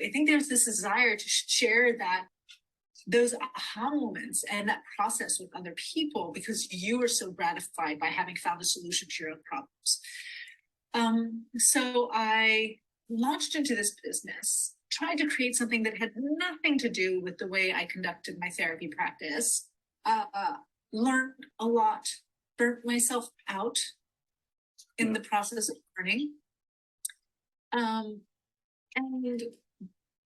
I think there's this desire to share those aha moments and that process with other people because you are so gratified by having found a solution to your own problems. So I launched into this business, tried to create something that had nothing to do with the way I conducted my therapy practice, learned a lot, burnt myself out in the process of learning, and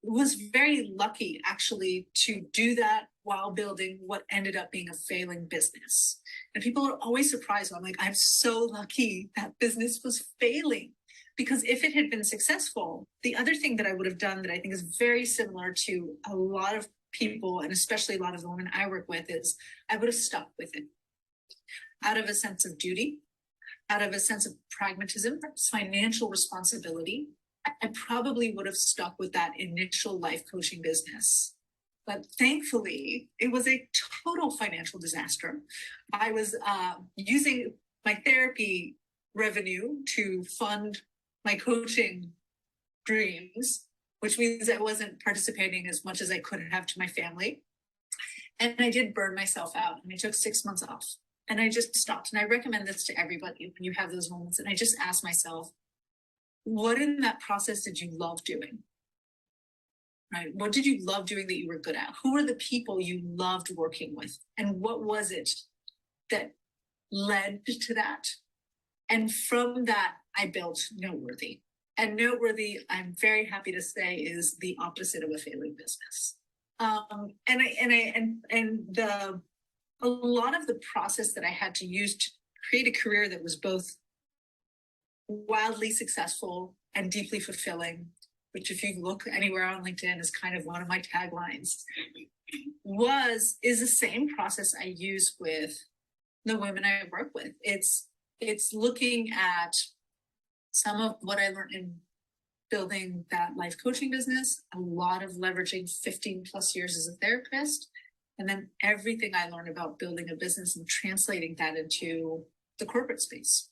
was very lucky actually to do that while building what ended up being a failing business. And people are always surprised. I'm like, I'm so lucky that business was failing, because if it had been successful, the other thing that I would have done that I think is very similar to a lot of people, and especially a lot of the women I work with, is I would have stuck with it out of a sense of duty, out of a sense of pragmatism, financial responsibility. I probably would have stuck with that initial life coaching business. But thankfully, it was a total financial disaster. I was using my therapy revenue to fund my coaching dreams, which means I wasn't participating as much as I could have to my family. And I did burn myself out, and I took 6 months off, and I just stopped. And I recommend this to everybody when you have those moments. And I just asked myself, what in that process did you love doing? Right? What did you love doing that you were good at? Who were the people you loved working with? And what was it that led to that? And from that, I built Noteworthy. And Noteworthy, I'm very happy to say, is the opposite of a failing business. A lot of the process that I had to use to create a career that was both wildly successful and deeply fulfilling, which if you look anywhere on LinkedIn is kind of one of my taglines, is the same process I use with the women I work with. It's looking at some of what I learned in building that life coaching business, a lot of leveraging 15 plus years as a therapist, and then everything I learned about building a business and translating that into the corporate space.